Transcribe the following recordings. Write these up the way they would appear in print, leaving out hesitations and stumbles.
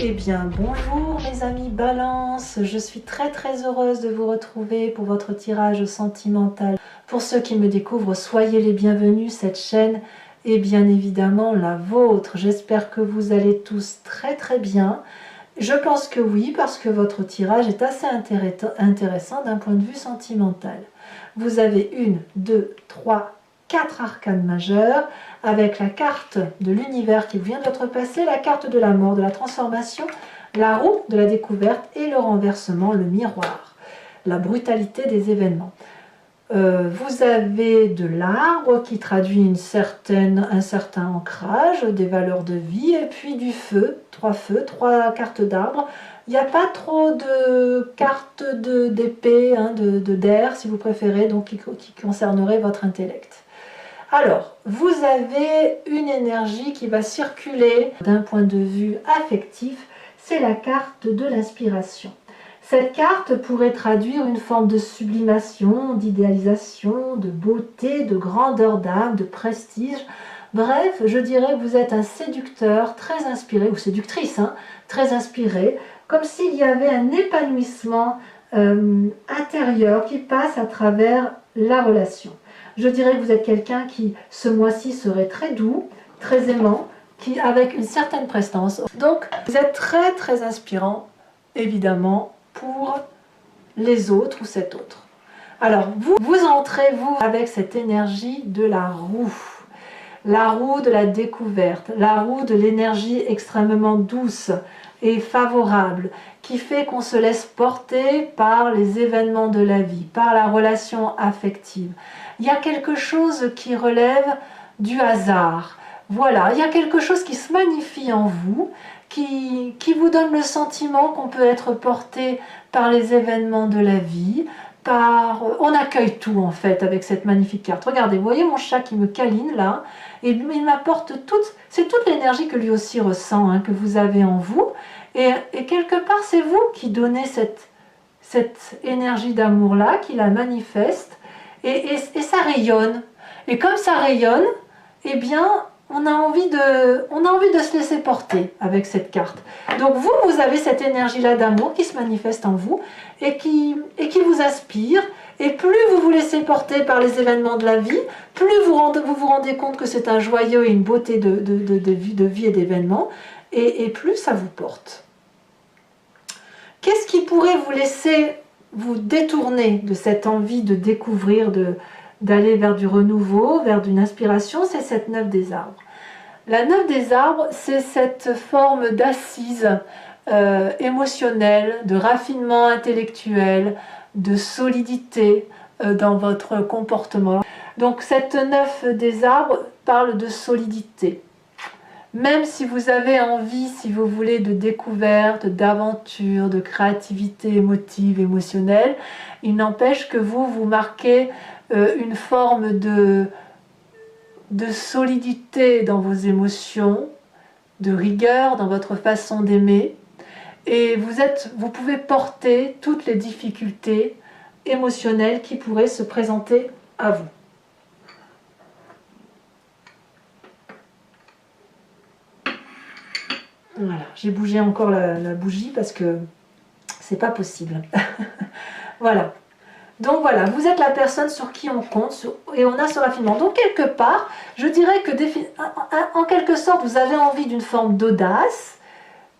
Eh bien bonjour mes amis Balance, je suis très heureuse de vous retrouver pour votre tirage sentimental. Pour ceux qui me découvrent, soyez les bienvenus, cette chaîne est bien évidemment la vôtre. J'espère que vous allez tous très bien. Je pense que oui, parce que votre tirage est assez intéressant d'un point de vue sentimental. Vous avez 1, 2, 3, 4 arcanes majeures, avec la carte de l'univers qui vient d'être passée, la carte de la mort, de la transformation, la roue de la découverte et le renversement, le miroir, la brutalité des événements. Vous avez de l'arbre qui traduit un certain ancrage, des valeurs de vie, et puis du feu, 3 cartes d'arbre. Il n'y a pas trop de cartes d'épée, d'air si vous préférez, donc qui concernerait votre intellect. Alors, vous avez une énergie qui va circuler d'un point de vue affectif, c'est la carte de l'inspiration. Cette carte pourrait traduire une forme de sublimation, d'idéalisation, de beauté, de grandeur d'âme, de prestige. Bref, je dirais que vous êtes un séducteur très inspiré, ou séductrice, très inspiré, comme s'il y avait un épanouissement intérieur qui passe à travers la relation. Je dirais que vous êtes quelqu'un qui, ce mois-ci, serait très doux, très aimant, avec une certaine prestance. Donc, vous êtes très inspirant, évidemment, pour les autres ou cet autre. Alors, vous entrez, vous, avec cette énergie de la roue de la découverte, la roue de l'énergie extrêmement douce et favorable, qui fait qu'on se laisse porter par les événements de la vie, par la relation affective. Il y a quelque chose qui relève du hasard. Voilà, il y a quelque chose qui se magnifie en vous, qui vous donne le sentiment qu'on peut être porté par les événements de la vie, on accueille tout en fait avec cette magnifique carte. Regardez, vous voyez mon chat qui me câline là, et il m'apporte c'est toute l'énergie que lui aussi ressent, que vous avez en vous, et quelque part c'est vous qui donnez cette énergie d'amour là, qui la manifeste, et ça rayonne. Et comme ça rayonne, eh bien on a envie de se laisser porter avec cette carte. Donc vous avez cette énergie-là d'amour qui se manifeste en vous et qui vous inspire. Et plus vous vous laissez porter par les événements de la vie, plus vous vous rendez compte que c'est un joyeux et une beauté de vie et d'événements, et plus ça vous porte. Qu'est-ce qui pourrait vous laisser vous détourner de cette envie de découvrir, d'aller vers du renouveau, vers une inspiration? C'est cette 9 des arbres. La 9 des arbres, c'est cette forme d'assise émotionnelle, de raffinement intellectuel, de solidité dans votre comportement. Donc cette 9 des arbres parle de solidité. Même si vous avez envie, si vous voulez, de découverte, d'aventure, de créativité émotive, émotionnelle, il n'empêche que vous marquez une forme de solidité dans vos émotions, de rigueur dans votre façon d'aimer, et vous pouvez porter toutes les difficultés émotionnelles qui pourraient se présenter à vous. Voilà, j'ai bougé encore la bougie parce que c'est pas possible. Voilà. Donc voilà, vous êtes la personne sur qui on compte et on a ce raffinement. Donc quelque part, je dirais que en quelque sorte, vous avez envie d'une forme d'audace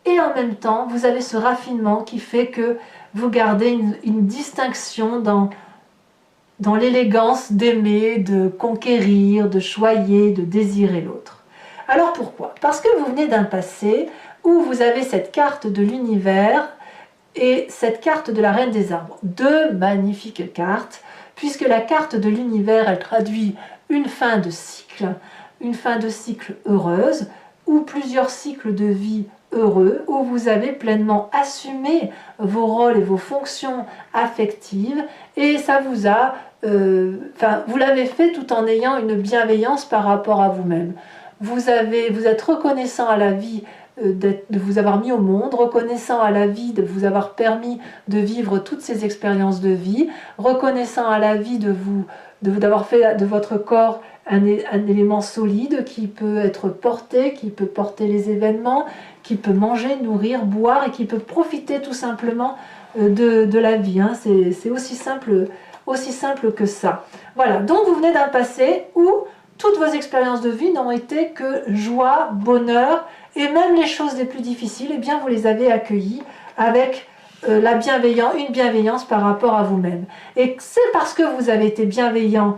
et en même temps, vous avez ce raffinement qui fait que vous gardez une distinction dans l'élégance d'aimer, de conquérir, de choyer, de désirer l'autre. Alors pourquoi? Parce que vous venez d'un passé où vous avez cette carte de l'univers et cette carte de la Reine des Arbres. Deux magnifiques cartes, puisque la carte de l'univers, elle traduit une fin de cycle heureuse, ou plusieurs cycles de vie heureux, où vous avez pleinement assumé vos rôles et vos fonctions affectives, et ça vous a... vous l'avez fait tout en ayant une bienveillance par rapport à vous-même. Vous êtes reconnaissant à la vie de vous avoir mis au monde, reconnaissant à la vie de vous avoir permis de vivre toutes ces expériences de vie, reconnaissant à la vie d'avoir fait de votre corps un élément solide qui peut être porté, qui peut porter les événements, qui peut manger, nourrir, boire et qui peut profiter tout simplement de la vie. Hein. C'est aussi simple que ça. Voilà, donc vous venez d'un passé où toutes vos expériences de vie n'ont été que joie, bonheur, et même les choses les plus difficiles, eh bien vous les avez accueillies avec une bienveillance par rapport à vous-même. Et c'est parce que vous avez été bienveillant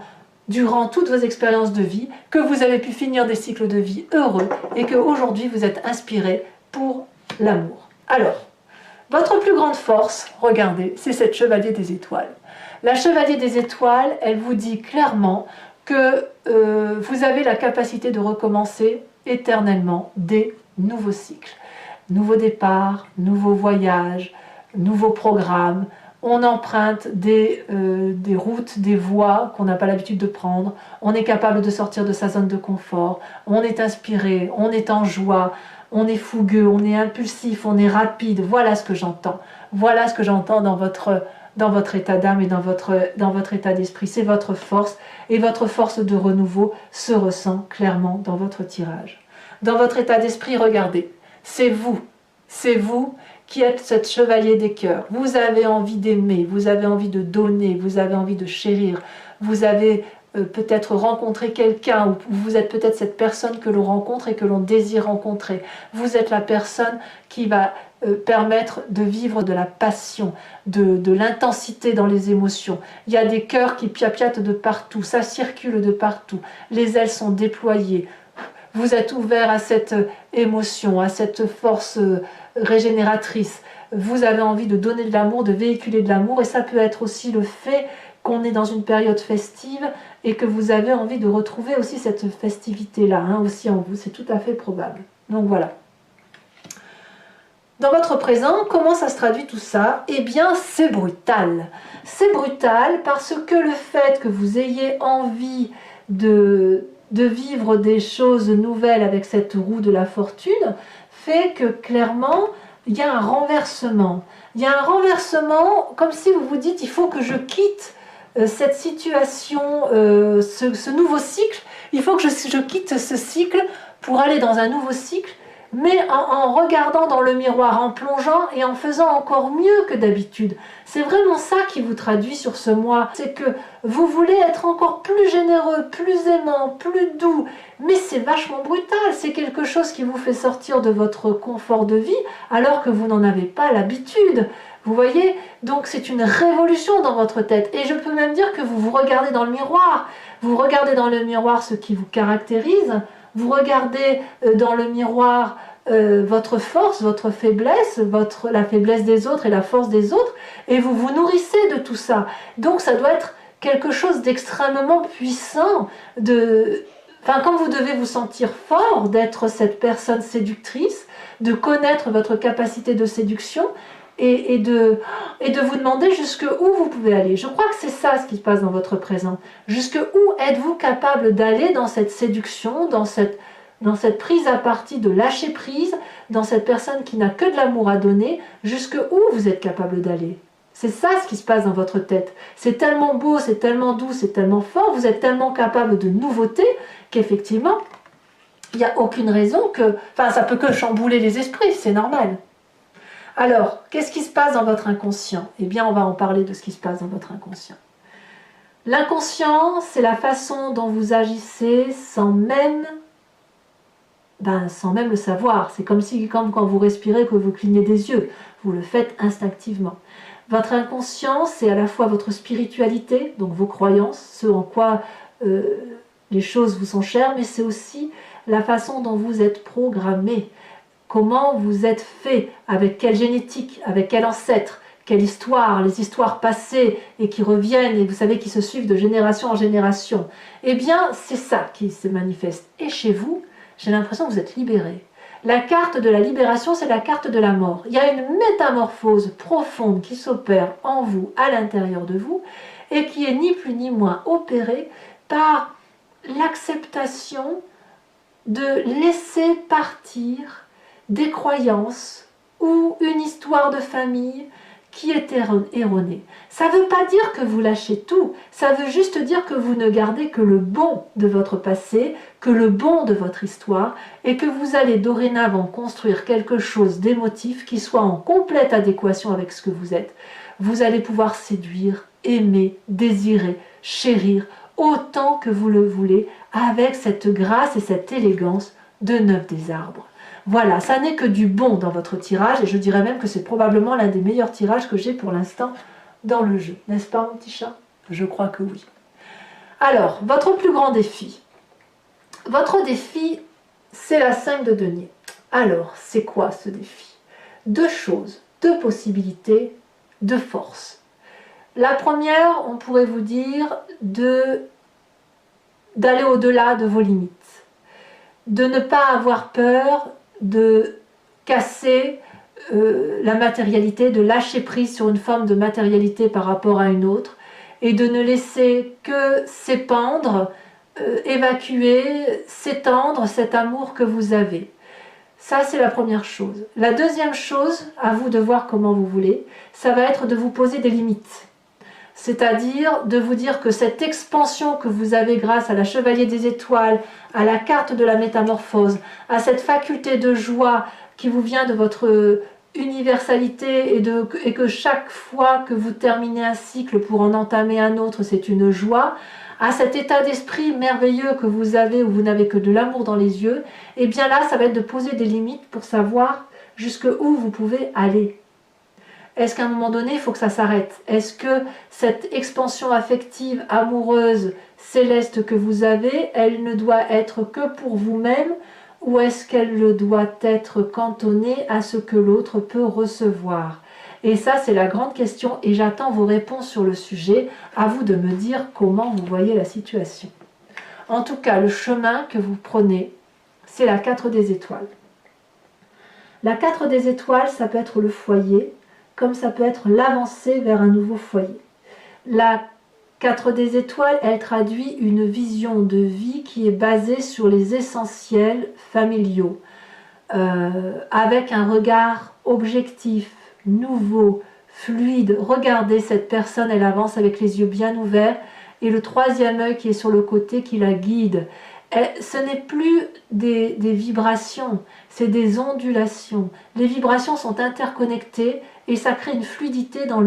durant toutes vos expériences de vie que vous avez pu finir des cycles de vie heureux et qu'aujourd'hui vous êtes inspiré pour l'amour. Alors, votre plus grande force, regardez, c'est cette chevalier des étoiles. La chevalier des étoiles, elle vous dit clairement que vous avez la capacité de recommencer éternellement des nouveaux cycles. Nouveaux départs, nouveaux voyages, nouveaux programmes. On emprunte des routes, des voies qu'on n'a pas l'habitude de prendre. On est capable de sortir de sa zone de confort. On est inspiré, on est en joie, on est fougueux, on est impulsif, on est rapide. Voilà ce que j'entends. Voilà ce que j'entends dans votre état d'âme et dans votre état d'esprit. C'est votre force et votre force de renouveau se ressent clairement dans votre tirage. Dans votre état d'esprit, regardez, c'est vous qui êtes cette chevalier des cœurs. Vous avez envie d'aimer, vous avez envie de donner, vous avez envie de chérir, vous avez peut-être rencontré quelqu'un, ou vous êtes peut-être cette personne que l'on rencontre et que l'on désire rencontrer. Vous êtes la personne qui va permettre de vivre de la passion, de l'intensité dans les émotions. Il y a des cœurs qui piapiatent de partout, ça circule de partout, les ailes sont déployées. Vous êtes ouvert à cette émotion, à cette force régénératrice. Vous avez envie de donner de l'amour, de véhiculer de l'amour, et ça peut être aussi le fait qu'on est dans une période festive et que vous avez envie de retrouver aussi cette festivité-là, hein, aussi en vous, c'est tout à fait probable. Donc voilà. Dans votre présent, comment ça se traduit tout ça? Eh bien, c'est brutal. C'est brutal parce que le fait que vous ayez envie de vivre des choses nouvelles avec cette roue de la fortune fait que clairement, il y a un renversement. Il y a un renversement comme si vous vous dites, il faut que je quitte cette situation, ce nouveau cycle. Il faut que je quitte ce cycle pour aller dans un nouveau cycle, mais en regardant dans le miroir, en plongeant et en faisant encore mieux que d'habitude. C'est vraiment ça qui vous traduit sur ce mois. C'est que vous voulez être encore plus généreux, plus aimant, plus doux, mais c'est vachement brutal. C'est quelque chose qui vous fait sortir de votre confort de vie alors que vous n'en avez pas l'habitude. Vous voyez? Donc c'est une révolution dans votre tête. Et je peux même dire que vous vous regardez dans le miroir. Vous regardez dans le miroir ce qui vous caractérise. Vous regardez dans le miroir votre force, votre faiblesse, la faiblesse des autres et la force des autres, et vous vous nourrissez de tout ça. Donc ça doit être quelque chose d'extrêmement puissant, quand vous devez vous sentir fort d'être cette personne séductrice, de connaître votre capacité de séduction, et de vous demander jusqu'où vous pouvez aller. Je crois que c'est ça ce qui se passe dans votre présent. Jusqu'où êtes-vous capable d'aller dans cette séduction, dans cette prise à partie de lâcher prise, dans cette personne qui n'a que de l'amour à donner, jusqu'où vous êtes capable d'aller. C'est ça ce qui se passe dans votre tête. C'est tellement beau, c'est tellement doux, c'est tellement fort, vous êtes tellement capable de nouveautés qu'effectivement, il n'y a aucune raison que... Enfin, ça peut que chambouler les esprits, c'est normal. Alors, qu'est-ce qui se passe dans votre inconscient? Eh bien, on va en parler de ce qui se passe dans votre inconscient. L'inconscient, c'est la façon dont vous agissez sans même le savoir. C'est comme quand vous respirez, que vous clignez des yeux. Vous le faites instinctivement. Votre inconscient, c'est à la fois votre spiritualité, donc vos croyances, ce en quoi les choses vous sont chères, mais c'est aussi la façon dont vous êtes programmé. Comment vous êtes fait, avec quelle génétique, avec quel ancêtre, quelle histoire, les histoires passées et qui reviennent et vous savez qui se suivent de génération en génération. Eh bien, c'est ça qui se manifeste. Et chez vous, j'ai l'impression que vous êtes libéré. La carte de la libération, c'est la carte de la mort. Il y a une métamorphose profonde qui s'opère en vous, à l'intérieur de vous, et qui est ni plus ni moins opérée par l'acceptation de laisser partir des croyances ou une histoire de famille qui est erroné. Ça ne veut pas dire que vous lâchez tout, ça veut juste dire que vous ne gardez que le bon de votre passé, que le bon de votre histoire, et que vous allez dorénavant construire quelque chose d'émotif qui soit en complète adéquation avec ce que vous êtes. Vous allez pouvoir séduire, aimer, désirer, chérir, autant que vous le voulez, avec cette grâce et cette élégance de 9 des arbres. Voilà, ça n'est que du bon dans votre tirage, et je dirais même que c'est probablement l'un des meilleurs tirages que j'ai pour l'instant dans le jeu. N'est-ce pas, mon petit chat? Je crois que oui. Alors, votre plus grand défi. Votre défi, c'est la 5 de denier. Alors, c'est quoi ce défi? 2 choses, 2 possibilités, 2 forces. La première, on pourrait vous dire d'aller au-delà de vos limites, de ne pas avoir peur de casser la matérialité, de lâcher prise sur une forme de matérialité par rapport à une autre, et de ne laisser que s'épandre, évacuer, s'étendre cet amour que vous avez. Ça, c'est la première chose. La deuxième chose, à vous de voir comment vous voulez, ça va être de vous poser des limites. C'est-à-dire de vous dire que cette expansion que vous avez grâce à la Chevalier des Étoiles, à la carte de la métamorphose, à cette faculté de joie qui vous vient de votre universalité et que chaque fois que vous terminez un cycle pour en entamer un autre, c'est une joie, à cet état d'esprit merveilleux que vous avez où vous n'avez que de l'amour dans les yeux, et bien là, ça va être de poser des limites pour savoir jusqu'où vous pouvez aller. Est-ce qu'à un moment donné, il faut que ça s'arrête? Est-ce que cette expansion affective, amoureuse, céleste que vous avez, elle ne doit être que pour vous-même, ou est-ce qu'elle doit être cantonnée à ce que l'autre peut recevoir? Et ça, c'est la grande question, et j'attends vos réponses sur le sujet. À vous de me dire comment vous voyez la situation. En tout cas, le chemin que vous prenez, c'est la 4 des étoiles. La 4 des étoiles, ça peut être le foyer, comme ça peut être l'avancée vers un nouveau foyer. La 4 des étoiles, elle traduit une vision de vie qui est basée sur les essentiels familiaux, avec un regard objectif, nouveau, fluide. Regardez cette personne, elle avance avec les yeux bien ouverts, et le 3e œil qui est sur le côté qui la guide. Ce n'est plus des vibrations, c'est des ondulations. Les vibrations sont interconnectées et ça crée une fluidité dans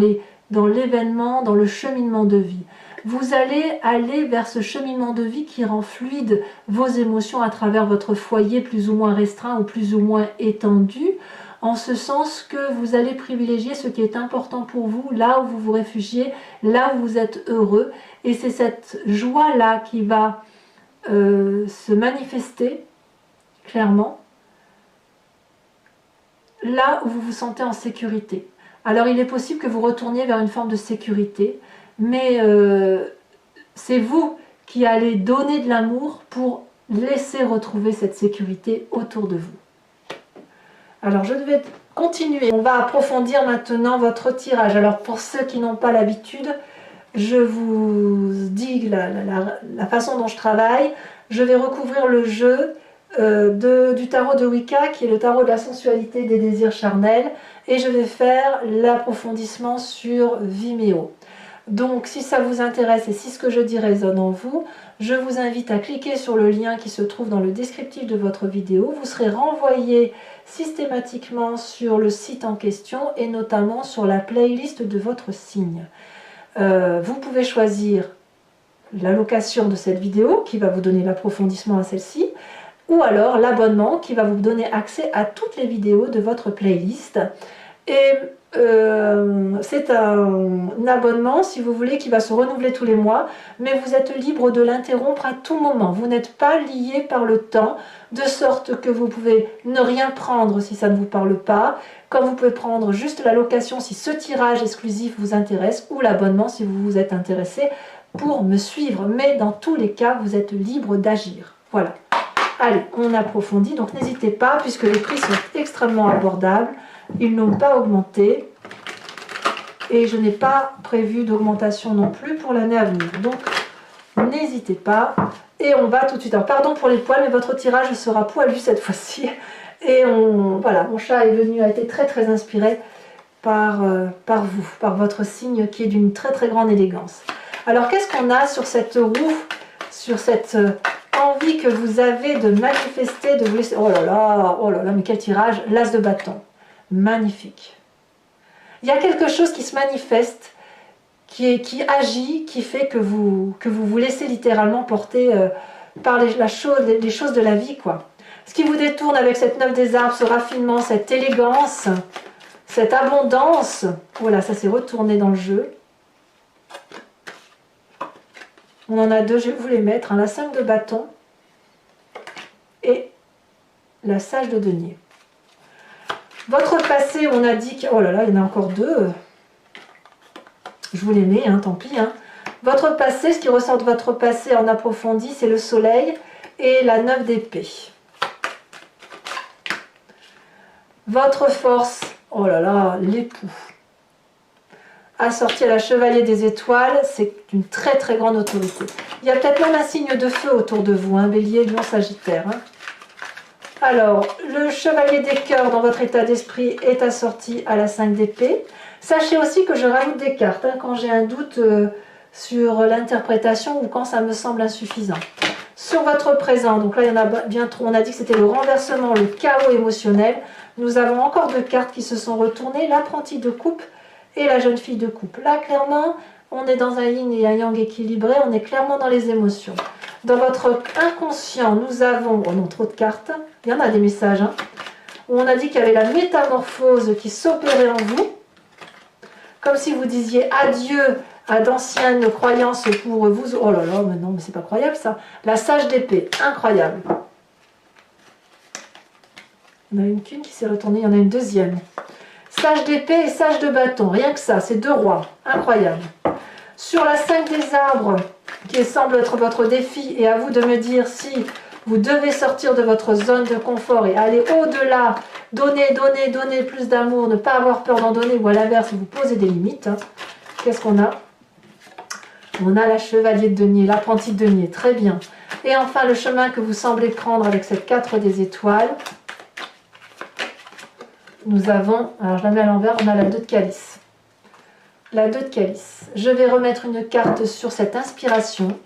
l'événement, dans le cheminement de vie. Vous allez aller vers ce cheminement de vie qui rend fluide vos émotions à travers votre foyer plus ou moins restreint ou plus ou moins étendu, en ce sens que vous allez privilégier ce qui est important pour vous, là où vous vous réfugiez, là où vous êtes heureux. Et c'est cette joie-là qui va se manifester clairement là où vous vous sentez en sécurité. Alors il est possible que vous retourniez vers une forme de sécurité, mais c'est vous qui allez donner de l'amour pour laisser retrouver cette sécurité autour de vous. Alors je vais continuer, on va approfondir maintenant votre tirage. Alors pour ceux qui n'ont pas l'habitude, je vous dis la façon dont je travaille. Je vais recouvrir le jeu du tarot de Wicca, qui est le tarot de la sensualité des désirs charnels, et je vais faire l'approfondissement sur Vimeo. Donc si ça vous intéresse et si ce que je dis résonne en vous, je vous invite à cliquer sur le lien qui se trouve dans le descriptif de votre vidéo. Vous serez renvoyé systématiquement sur le site en question et notamment sur la playlist de votre signe. Vous pouvez choisir l'allocation de cette vidéo qui va vous donner l'approfondissement à celle-ci, ou alors l'abonnement qui va vous donner accès à toutes les vidéos de votre playlist. Et c'est un abonnement, si vous voulez, qui va se renouveler tous les mois, mais vous êtes libre de l'interrompre à tout moment. Vous n'êtes pas lié par le temps, de sorte que vous pouvez ne rien prendre si ça ne vous parle pas, comme vous pouvez prendre juste la location si ce tirage exclusif vous intéresse, ou l'abonnement si vous vous êtes intéressé pour me suivre. Mais dans tous les cas, vous êtes libre d'agir. Voilà. Allez, on approfondit, donc n'hésitez pas, puisque les prix sont extrêmement abordables. Ils n'ont pas augmenté et je n'ai pas prévu d'augmentation non plus pour l'année à venir. Donc n'hésitez pas et on va tout de suite. Alors pardon pour les poils, mais votre tirage sera poilu cette fois-ci. Et voilà, mon chat est venu, a été très inspiré par vous, par votre signe qui est d'une très très grande élégance. Alors qu'est-ce qu'on a sur cette roue, sur cette envie que vous avez de manifester, de vous laisser... Oh là là, mais quel tirage, l'as de bâton. Magnifique. Il y a quelque chose qui se manifeste, qui agit, qui fait que vous vous laissez littéralement porter par les choses de la vie, quoi. Ce qui vous détourne avec cette 9 des arbres, ce raffinement, cette élégance, cette abondance. Voilà, ça s'est retourné dans le jeu. On en a deux, je vais vous les mettre, hein, la 5 de bâton et la sage de denier. Votre passé, on a dit que... Oh là là, il y en a encore deux. Je vous les mets, hein, tant pis. Hein. Votre passé, ce qui ressort de votre passé en approfondi, c'est le soleil et la 9 d'épée. Votre force, oh là là, l'époux. Assorti à la chevalier des étoiles, c'est une très très grande autorité. Il y a peut-être même un signe de feu autour de vous, hein, Bélier, Lion, Sagittaire. Hein. Alors, le chevalier des cœurs dans votre état d'esprit est assorti à la 5 d'épée. Sachez aussi que je rajoute des cartes hein, quand j'ai un doute sur l'interprétation ou quand ça me semble insuffisant. Sur votre présent, donc là il y en a bien trop, on a dit que c'était le renversement, le chaos émotionnel. Nous avons encore deux cartes qui se sont retournées, l'apprenti de coupe et la jeune fille de coupe. Là clairement, on est dans un yin et un yang équilibré, on est clairement dans les émotions. Dans votre inconscient, nous avons, oh non, trop de cartes, il y en a des messages, hein, où on a dit qu'il y avait la métamorphose qui s'opérait en vous, comme si vous disiez adieu à d'anciennes croyances pour vous. Oh là là, mais non, mais c'est pas croyable ça. La sage d'épée, incroyable. Il y en a une qu'une qui s'est retournée, il y en a une deuxième. Sage d'épée et sage de bâton, rien que ça, c'est deux rois, incroyable. Sur la 5 des arbres, qui semble être votre défi, et à vous de me dire si vous devez sortir de votre zone de confort et aller au-delà, donner, donner, donner plus d'amour, ne pas avoir peur d'en donner, ou à l'inverse, vous posez des limites. Hein. Qu'est-ce qu'on a? On a la chevalier de denier, l'apprenti de denier, très bien. Et enfin, le chemin que vous semblez prendre avec cette 4 des étoiles. Nous avons, alors je la mets à l'envers, on a la 2 de calice. La 2 de calice. Je vais remettre une carte sur cette inspiration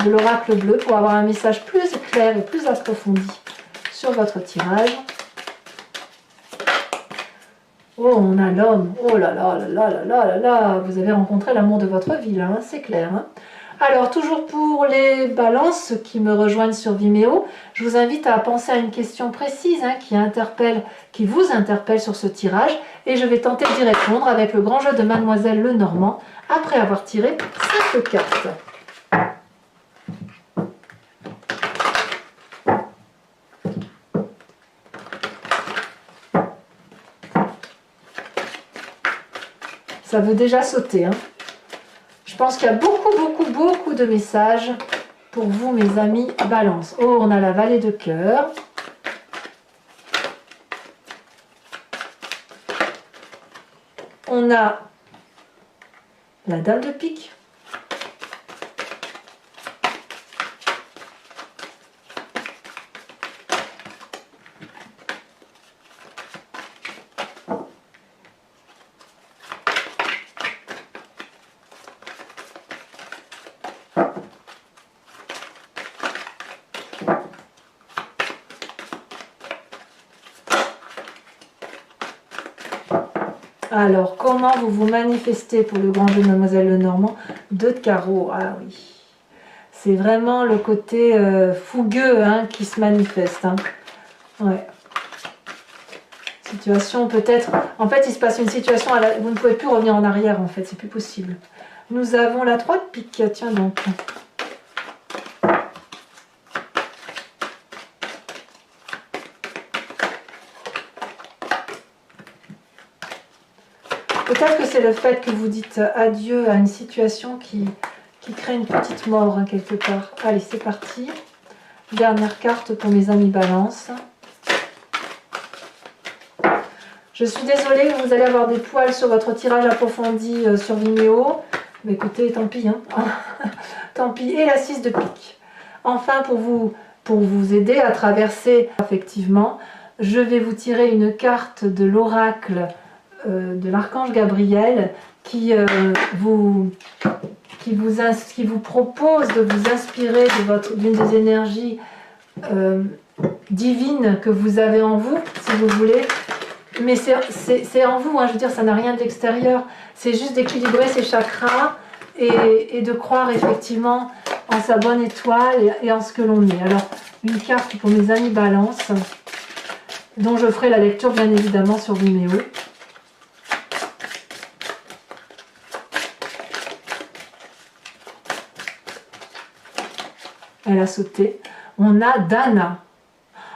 de l'oracle bleu pour avoir un message plus clair et plus approfondi sur votre tirage. Oh, on a l'homme. Oh là là là là là là là là. Vous avez rencontré l'amour de votre vie là, hein, c'est clair. Hein. Alors, toujours pour les balances qui me rejoignent sur Vimeo, je vous invite à penser à une question précise hein, qui vous interpelle sur ce tirage. Et je vais tenter d'y répondre avec le grand jeu de Mademoiselle Lenormand après avoir tiré 5 cartes. Ça veut déjà sauter. Hein. Je pense qu'il y a beaucoup de messages pour vous, mes amis Balance. Oh, on a la vallée de cœur. On a la dame de pique. Alors, comment vous vous manifestez pour le grand jeu de Mademoiselle Lenormand? 2 de carreau, ah oui. C'est vraiment le côté fougueux hein, qui se manifeste. Hein. Ouais. Situation peut-être... En fait, il se passe une situation, vous ne pouvez plus revenir en arrière en fait, c'est plus possible. Nous avons la 3 de pique, tiens donc. Peut-être que c'est le fait que vous dites adieu à une situation qui crée une petite mort hein, quelque part. Allez, c'est parti. Dernière carte pour mes amis Balance. Je suis désolée, vous allez avoir des poils sur votre tirage approfondi sur Vimeo. Mais écoutez, tant pis. Hein. Tant pis. Et la 6 de pique. Enfin, pour vous aider à traverser, effectivement, je vais vous tirer une carte de l'oracle de l'archange Gabriel qui vous propose de vous inspirer d'une des énergies divines que vous avez en vous, si vous voulez. Mais c'est en vous, hein, je veux dire, ça n'a rien de l'extérieur. C'est juste d'équilibrer ses chakras et de croire effectivement en sa bonne étoile et en ce que l'on est. Alors, une carte pour mes amis Balance, dont je ferai la lecture bien évidemment sur Vimeo. Elle a sauté. On a Dana.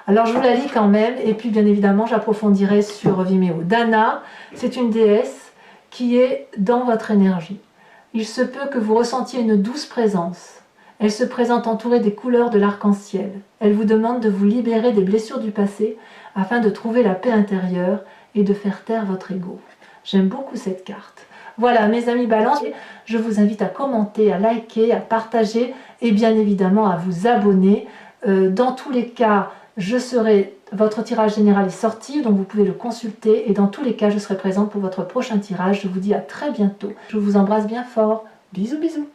Alors je vous la lis quand même, et puis bien évidemment j'approfondirai sur Vimeo. Dana, c'est une déesse qui est dans votre énergie. Il se peut que vous ressentiez une douce présence. Elle se présente entourée des couleurs de l'arc-en-ciel. Elle vous demande de vous libérer des blessures du passé afin de trouver la paix intérieure et de faire taire votre ego. J'aime beaucoup cette carte. Voilà mes amis Balance, je vous invite à commenter, à liker, à partager et bien évidemment à vous abonner. Dans tous les cas, votre tirage général est sorti, donc vous pouvez le consulter. Et dans tous les cas, je serai présente pour votre prochain tirage. Je vous dis à très bientôt. Je vous embrasse bien fort. Bisous, bisous.